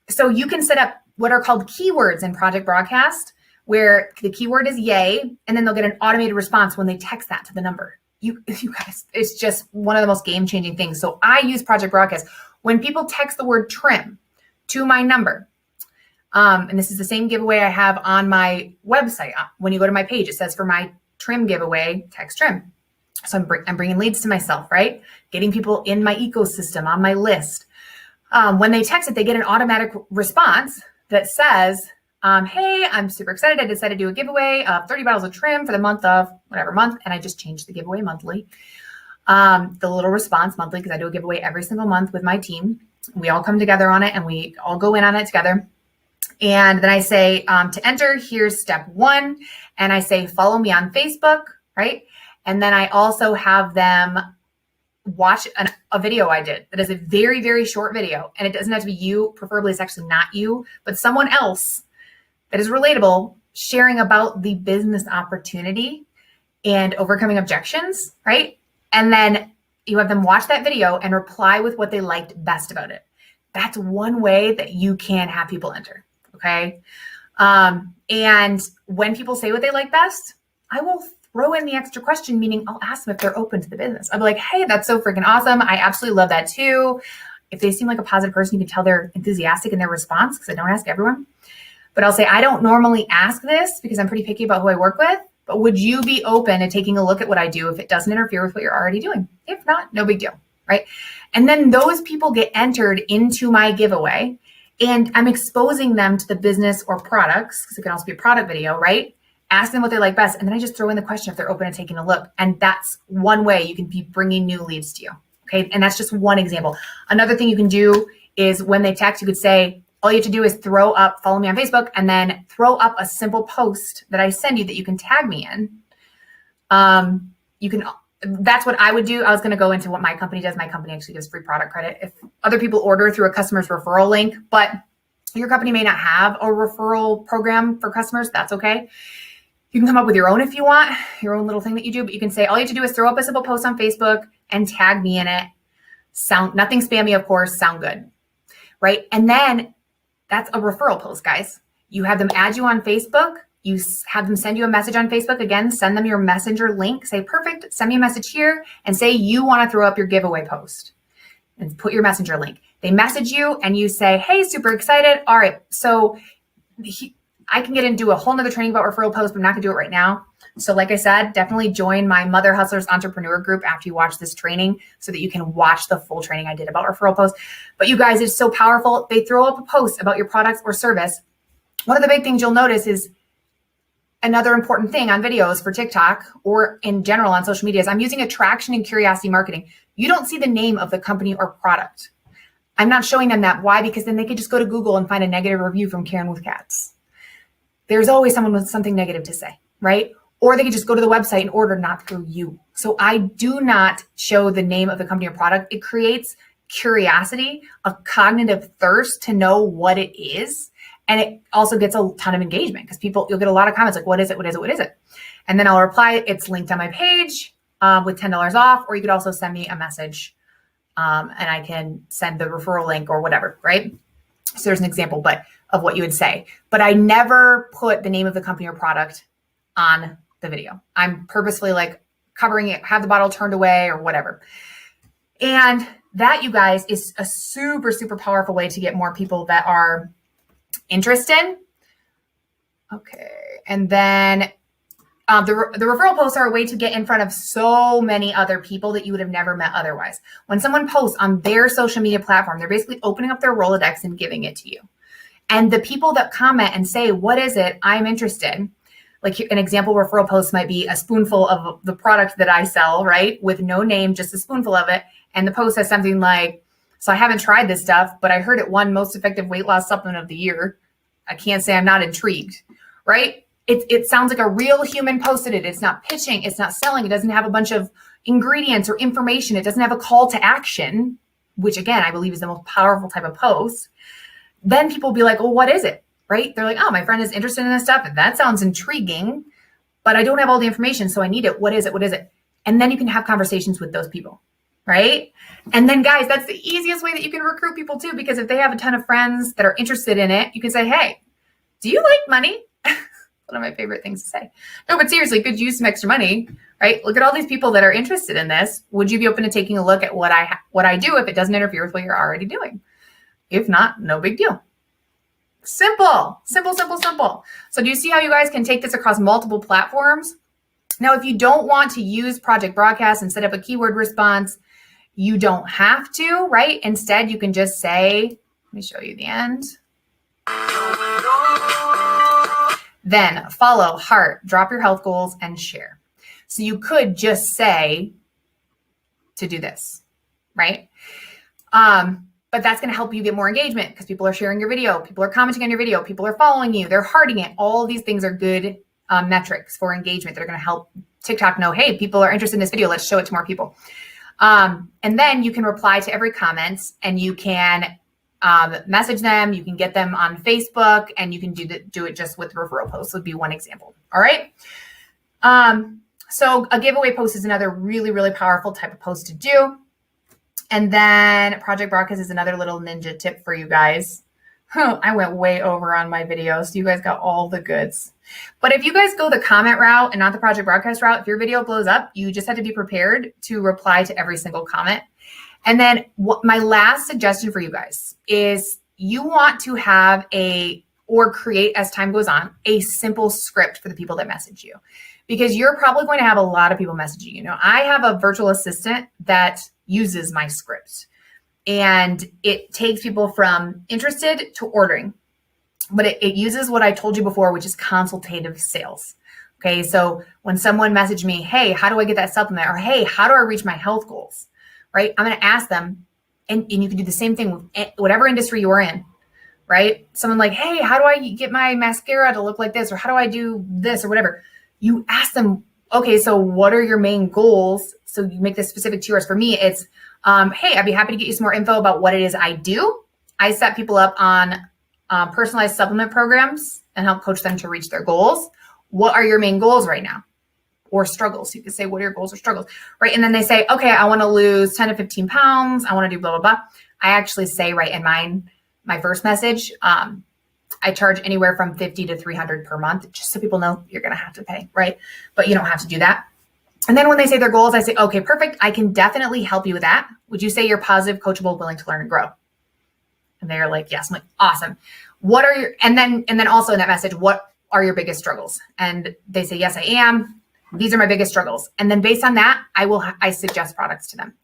So you can set up what are called keywords in Project Broadcast, where the keyword is yay, and then they'll get an automated response when they text that to the number. You guys, it's just one of the most game-changing things. So I use Project Broadcast. When people text the word trim to my number, and this is the same giveaway I have on my website. When you go to my page, it says for my trim giveaway, text trim. So I'm bringing leads to myself, right? Getting people in my ecosystem, on my list. When they text it, they get an automatic response that says, hey, I'm super excited. I decided to do a giveaway of 30 bottles of trim for the month of whatever month. And I just changed the giveaway monthly. The little response monthly, because I do a giveaway every single month with my team. We all come together on it and we all go in on it together. And then I say, to enter, here's step 1. And I say, follow me on Facebook, right? And then I also have them watch a video I did that is a very, very short video. And it doesn't have to be you. Preferably, it's actually not you, but someone else that is relatable, sharing about the business opportunity and overcoming objections, right? And then you have them watch that video and reply with what they liked best about it. That's one way that you can have people enter, okay? And when people say what they like best, I will throw in the extra question, meaning I'll ask them if they're open to the business. I'll be like, hey, that's so freaking awesome. I absolutely love that too. If they seem like a positive person, you can tell they're enthusiastic in their response, because I don't ask everyone. But I'll say, I don't normally ask this because I'm pretty picky about who I work with, but would you be open to taking a look at what I do if it doesn't interfere with what you're already doing? If not, no big deal, right? And then those people get entered into my giveaway, and I'm exposing them to the business or products, because it can also be a product video, right? Ask them what they like best. And then I just throw in the question if they're open to taking a look. And that's one way you can be bringing new leads to you, okay? And that's just one example. Another thing you can do is when they text, you could say, all you have to do is throw up, follow me on Facebook, and then throw up a simple post that I send you that you can tag me in. That's what I would do. I was going to go into what my company does. My company actually gives free product credit if other people order through a customer's referral link, but your company may not have a referral program for customers. That's okay. You can come up with your own if you want, your own little thing that you do, but you can say, all you have to do is throw up a simple post on Facebook and tag me in it. Nothing spammy, of course, sound good, right? And then that's a referral post, guys. You have them add you on Facebook. You have them send you a message on Facebook. Again, send them your messenger link. Say, perfect, send me a message here and say you want to throw up your giveaway post and put your messenger link. They message you and you say, hey, super excited. All right, so I can get into a whole nother training about referral posts, but I'm not gonna do it right now. So like I said, definitely join my Mother Hustlers Entrepreneur group after you watch this training so that you can watch the full training I did about referral posts. But you guys, it's so powerful. They throw up a post about your products or service. One of the big things you'll notice is another important thing on videos for TikTok or in general on social media is I'm using attraction and curiosity marketing. You don't see the name of the company or product. I'm not showing them that. Why? Because then they could just go to Google and find a negative review from Karen with Cats. There's always someone with something negative to say, right? Or they could just go to the website and order, not through you. So I do not show the name of the company or product. It creates curiosity, a cognitive thirst to know what it is. And it also gets a ton of engagement because you'll get a lot of comments like, what is it? What is it? What is it? And then I'll reply, it's linked on my page with $10 off, or you could also send me a message and I can send the referral link or whatever, right? So there's an example of what you would say. But I never put the name of the company or product on the video. I'm purposefully like covering it, have the bottle turned away or whatever. And that, you guys, is a super, super powerful way to get more people that are interested. Okay. And then the referral posts are a way to get in front of so many other people that you would have never met otherwise. When someone posts on their social media platform, they're basically opening up their Rolodex and giving it to you. And the people that comment and say, what is it? I'm interested. Like an example referral post might be a spoonful of the product that I sell, right? With no name, just a spoonful of it. And the post says something like, so I haven't tried this stuff, but I heard it won most effective weight loss supplement of the year. I can't say I'm not intrigued, right? It sounds like a real human posted it. It's not pitching. It's not selling. It doesn't have a bunch of ingredients or information. It doesn't have a call to action, which again, I believe is the most powerful type of post. Then people will be like, well, what is it? Right? They're like, oh, my friend is interested in this stuff. And that sounds intriguing, but I don't have all the information. So I need it. What is it? What is it? And then you can have conversations with those people. Right? And then guys, that's the easiest way that you can recruit people too, because if they have a ton of friends that are interested in it, you can say, hey, do you like money? One of my favorite things to say. No, but seriously, could you use some extra money, right? Look at all these people that are interested in this. Would you be open to taking a look at what I do if it doesn't interfere with what you're already doing? If not, no big deal. Simple, simple, simple, simple. So do you see how you guys can take this across multiple platforms? Now, if you don't want to use Project Broadcast and set up a keyword response, you don't have to, right? Instead, you can just say, let me show you the end. Then follow, heart, drop your health goals, and share. So you could just say to do this, right? But that's going to help you get more engagement because people are sharing your video, people are commenting on your video, people are following you, they're hearting it. All these things are good metrics for engagement that are going to help TikTok know, hey, people are interested in this video. Let's show it to more people. And then you can reply to every comment and you can message them. You can get them on Facebook and you can do it just with referral posts would be one example. All right. So a giveaway post is another really, really powerful type of post to do. And then Project Broadcast is another little ninja tip for you guys. I went way over on my video, so you guys got all the goods. But if you guys go the comment route and not the Project Broadcast route, if your video blows up, you just have to be prepared to reply to every single comment. And then my last suggestion for you guys is you want to have or create as time goes on, a simple script for the people that message you. Because you're probably going to have a lot of people messaging you. Now, I have a virtual assistant that uses my script. And it takes people from interested to ordering. But it uses what I told you before, which is consultative sales. Okay, so when someone messaged me, hey, how do I get that supplement? Or hey, how do I reach my health goals? Right? I'm going to ask them, and you can do the same thing with whatever industry you are in. Right? Someone like, hey, how do I get my mascara to look like this? Or how do I do this or whatever? You ask them, okay, so what are your main goals? So you make this specific to yours. For me, it's, hey, I'd be happy to get you some more info about what it is I do. I set people up on personalized supplement programs and help coach them to reach their goals. What are your main goals right now? Or struggles. You could say, what are your goals or struggles? Right. And then they say, okay, I want to lose 10 to 15 pounds. I want to do blah, blah, blah. I actually say right in my first message, I charge anywhere from 50 to 300 per month, just so people know you're going to have to pay, right? But you don't have to do that. And then when they say their goals, I say, okay, perfect. I can definitely help you with that. Would you say you're positive, coachable, willing to learn and grow? And they're like, yes. I'm like, awesome. What are your, and then also in that message, what are your biggest struggles? And they say, yes, I am. These are my biggest struggles. And then based on that, I suggest products to them.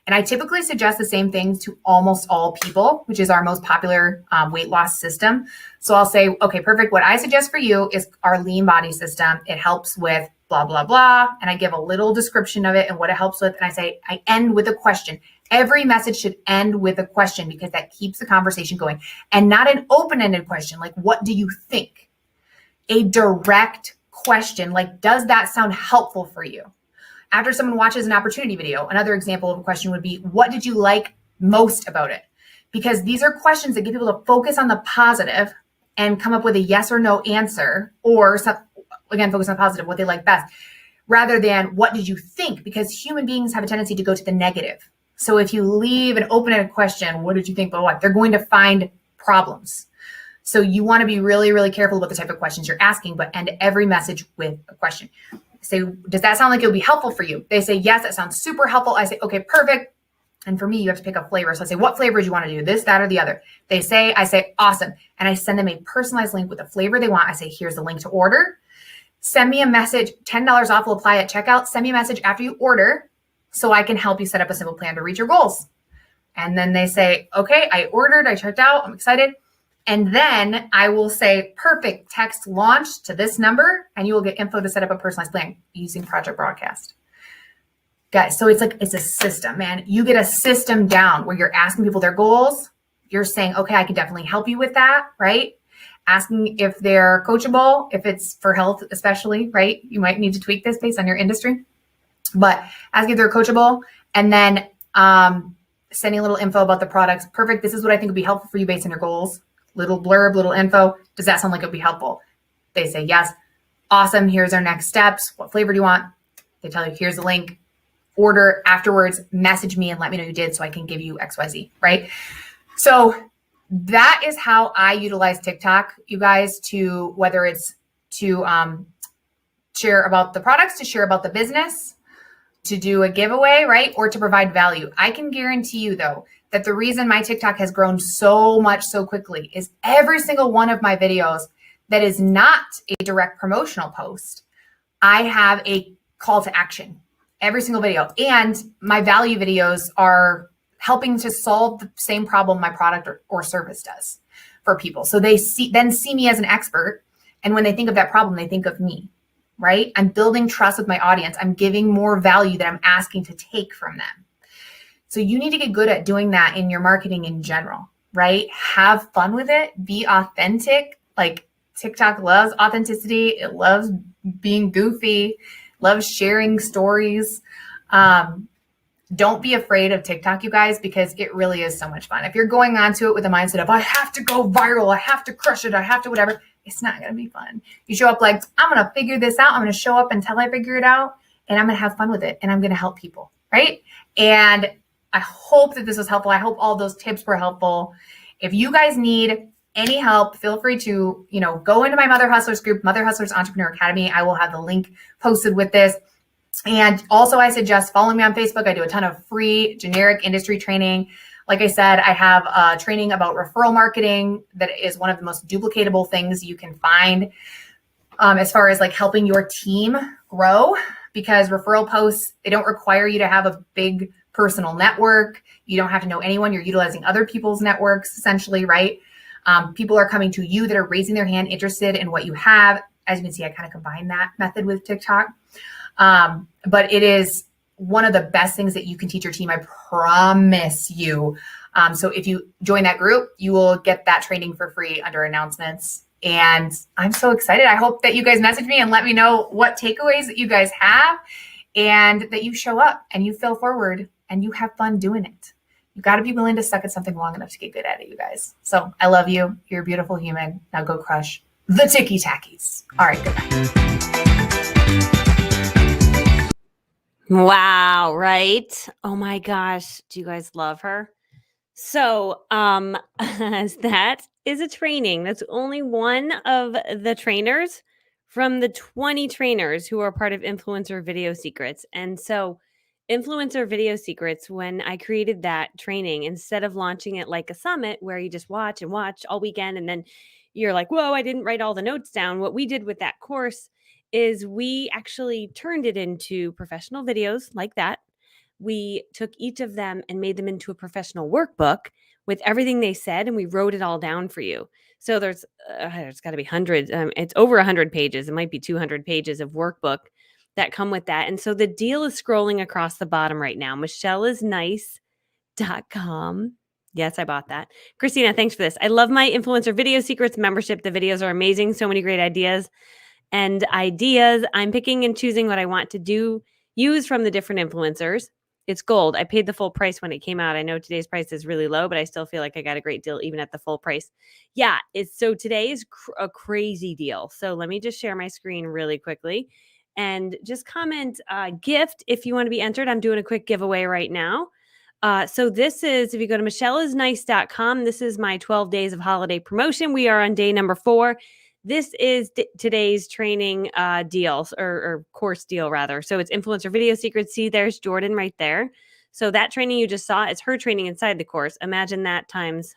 And I typically suggest the same things to almost all people, which is our most popular weight loss system. So I'll say, okay, perfect. What I suggest for you is our lean body system. It helps with blah, blah, blah. And I give a little description of it and what it helps with. And I say, I end with a question. Every message should end with a question because that keeps the conversation going, and not an open-ended question like, what do you think? A direct question like, does that sound helpful for you? After someone watches an opportunity video, another example of a question would be, what did you like most about it? Because these are questions that get people to focus on the positive and come up with a yes or no answer, or again, focus on the positive, what they like best, rather than what did you think? Because human beings have a tendency to go to the negative. So if you leave an open-ended question, what did you think about what? They're going to find problems. So you want to be really, really careful about the type of questions you're asking, but end every message with a question. Say, does that sound like it'll be helpful for you? They say, yes, that sounds super helpful. I say, okay, perfect. And for me, you have to pick a flavor. So I say, what flavor do you want to do? This, that, or the other? I say, awesome. And I send them a personalized link with the flavor they want. I say, here's the link to order. Send me a message. $10 off will apply at checkout. Send me a message after you order so I can help you set up a simple plan to reach your goals. And then they say, okay, I ordered, I checked out, I'm excited. And then I will say, perfect, text launch to this number, and you will get info to set up a personalized plan using Project Broadcast. Guys, so it's a system, man. You get a system down where you're asking people their goals. You're saying, okay, I can definitely help you with that, right? Asking if they're coachable, if it's for health especially, right? You might need to tweak this based on your industry. But asking if they're coachable, and then sending a little info about the products. Perfect, this is what I think would be helpful for you based on your goals. Little blurb, little info. Does that sound like it would be helpful? They say yes. Awesome. Here's our next steps. What flavor do you want? They tell you, here's the link. Order afterwards, message me and let me know you did so I can give you XYZ, right? So that is how I utilize TikTok, you guys, to whether it's to share about the products, to share about the business, to do a giveaway, right? Or to provide value. I can guarantee you though, that the reason my TikTok has grown so much so quickly is every single one of my videos that is not a direct promotional post, I have a call to action. Every single video. And my value videos are helping to solve the same problem my product or service does for people. So they see me as an expert. And when they think of that problem, they think of me, right? I'm building trust with my audience. I'm giving more value that I'm asking to take from them. So you need to get good at doing that in your marketing in general, right? Have fun with it. Be authentic. Like TikTok loves authenticity. It loves being goofy, loves sharing stories. Don't be afraid of TikTok, you guys, because it really is so much fun. If you're going onto it with a mindset of, I have to go viral, I have to crush it, I have to whatever, it's not going to be fun. You show up like, I'm going to figure this out. I'm going to show up until I figure it out, and I'm going to have fun with it, and I'm going to help people, right? And I hope that this was helpful. I hope all those tips were helpful. If you guys need any help, feel free to, go into my Mother Hustlers group, Mother Hustlers Entrepreneur Academy. I will have the link posted with this. And also I suggest following me on Facebook. I do a ton of free generic industry training. Like I said, I have a training about referral marketing that is one of the most duplicatable things you can find as far as like helping your team grow, because referral posts, they don't require you to have a big personal network. You don't have to know anyone. You're utilizing other people's networks essentially, right? People are coming to you that are raising their hand, interested in what you have. As you can see, I kind of combine that method with TikTok. But it is one of the best things that you can teach your team. I promise you. So if you join that group, you will get that training for free under announcements. And I'm so excited. I hope that you guys message me and let me know what takeaways that you guys have, and that you show up and you fail forward and you have fun doing it. You got to be willing to suck at something long enough to get good at it, you guys. So I love you. You're a beautiful human. Now go crush the ticky tackies. All right, goodbye.
Wow, right? Oh my gosh. Do you guys love her? So, that is a training. That's only one of the trainers from the 20 trainers who are part of Influencer Video Secrets. And so, Influencer Video Secrets, when I created that training, instead of launching it like a summit where you just watch and watch all weekend and then you're like, whoa, I didn't write all the notes down. What we did with that course is we actually turned it into professional videos like that. We took each of them and made them into a professional workbook with everything they said, and we wrote it all down for you. So there's got to be hundreds. It's over 100 pages. It might be 200 pages of workbook that come with that. And so the deal is scrolling across the bottom right now. MichelleIsnice.com. Yes, I bought that. Christina, thanks for this. I love my Influencer Video Secrets membership. The videos are amazing. So many great ideas. I'm picking and choosing what I want to use from the different influencers. It's gold. I paid the full price when it came out. I know today's price is really low, but I still feel like I got a great deal even at the full price. Yeah, today is a crazy deal. So let me just share my screen really quickly and just comment gift if you want to be entered. I'm doing a quick giveaway right now. So this is, if you go to MichelleIsnice.com, this is my 12 days of holiday promotion. We are on day number 4. This is today's training deals or course deal rather. So it's Influencer Video Secrets. See, there's Jordan right there. So that training you just saw is her training inside the course. Imagine that times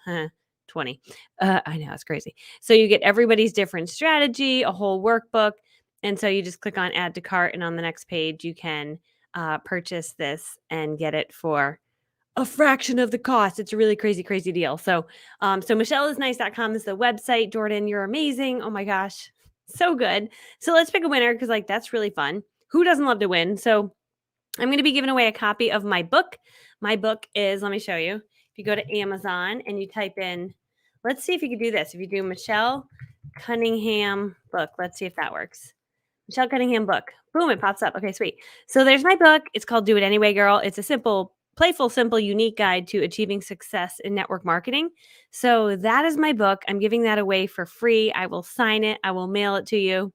20. I know, it's crazy. So you get everybody's different strategy, a whole workbook. And so you just click on add to cart, and on the next page, you can purchase this and get it for a fraction of the cost. It's a really crazy, crazy deal. So MichelleIsnice.com is the website. Jordan, you're amazing. Oh my gosh. So good. So let's pick a winner because that's really fun. Who doesn't love to win? So I'm going to be giving away a copy of my book. My book is, let me show you. If you go to Amazon and you type in, let's see if you can do this. If you do Michelle Cunningham book, let's see if that works. Michelle Cunningham book. Boom, it pops up. Okay, sweet. So there's my book. It's called Do It Anyway, Girl. It's a simple, playful, simple, unique guide to achieving success in network marketing. So that is my book. I'm giving that away for free. I will sign it. I will mail it to you.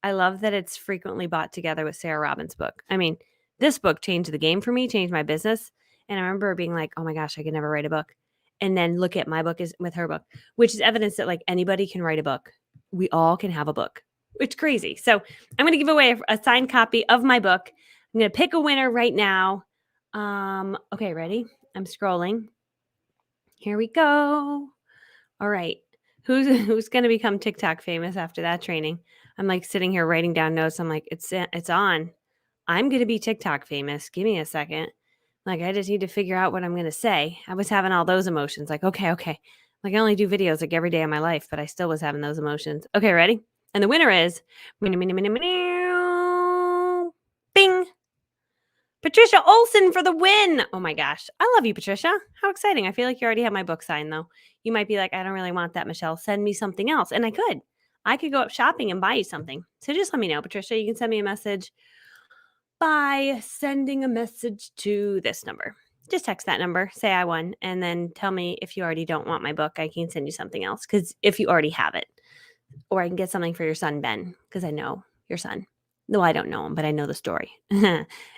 I love that it's frequently bought together with Sarah Robbins' book. I mean, this book changed the game for me, changed my business. And I remember being like, oh my gosh, I could never write a book. And then look at my book is with her book, which is evidence that like anybody can write a book. We all can have a book. It's crazy. So I'm going to give away a signed copy of my book. I'm going to pick a winner right now. Okay, ready? I'm scrolling. Here we go. All right. Who's going to become TikTok famous after that training? I'm like sitting here writing down notes. I'm like, it's on. I'm going to be TikTok famous. Give me a second. Like, I just need to figure out what I'm going to say. I was having all those emotions. Like, okay. Like, I only do videos like every day of my life, but I still was having those emotions. Okay, ready? And the winner is bing. Patricia Olson for the win. Oh my gosh. I love you, Patricia. How exciting. I feel like you already have my book signed though. You might be like, I don't really want that, Michelle. Send me something else. And I could go up shopping and buy you something. So just let me know, Patricia. You can send me a message by sending a message to this number. Just text that number, say I won, and then tell me if you already don't want my book. I can send you something else because if you already have it. Or I can get something for your son, Ben, because I know your son. No, I don't know him, but I know the story.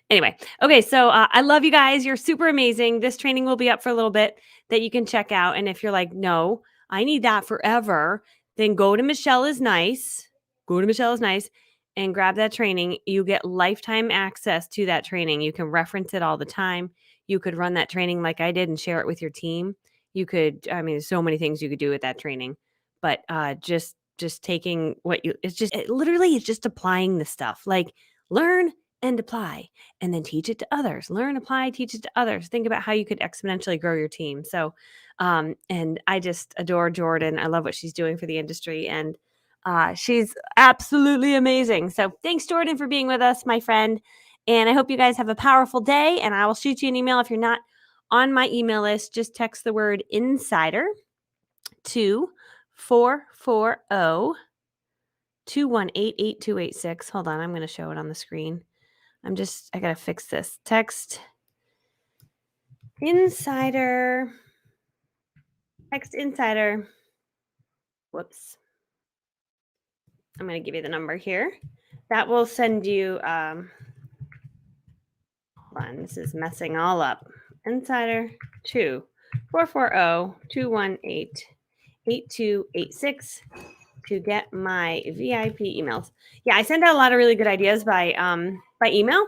Anyway, okay, so I love you guys. You're super amazing. This training will be up for a little bit that you can check out. And if you're like, no, I need that forever, then go to Michelle is Nice. Go to Michelle is Nice and grab that training. You get lifetime access to that training. You can reference it all the time. You could run that training like I did and share it with your team. There's so many things you could do with that training. But just taking it's just applying the stuff. Like learn and apply and then teach it to others. Learn, apply, teach it to others. Think about how you could exponentially grow your team. So, and I just adore Jordan. I love what she's doing for the industry and she's absolutely amazing. So thanks, Jordan, for being with us, my friend. And I hope you guys have a powerful day and I will shoot you an email. If you're not on my email list, just text the word insider to 440-218-8286. Hold on, I'm going to show it on the screen. I got to fix this. Text insider. Whoops. I'm going to give you the number here. That will send you, hold on, this is messing all up. Insider 440-218-8286 to get my VIP emails. Yeah, I send out a lot of really good ideas by email.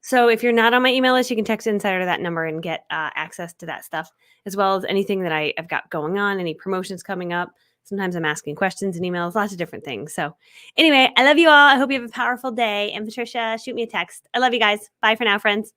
So if you're not on my email list, you can text Insider to that number and get access to that stuff, as well as anything that I've got going on, any promotions coming up, Sometimes I'm asking questions in emails, lots of different things. So anyway, I love you all. I hope you have a powerful day. And Patricia, shoot me a text. I love you guys. Bye for now, friends.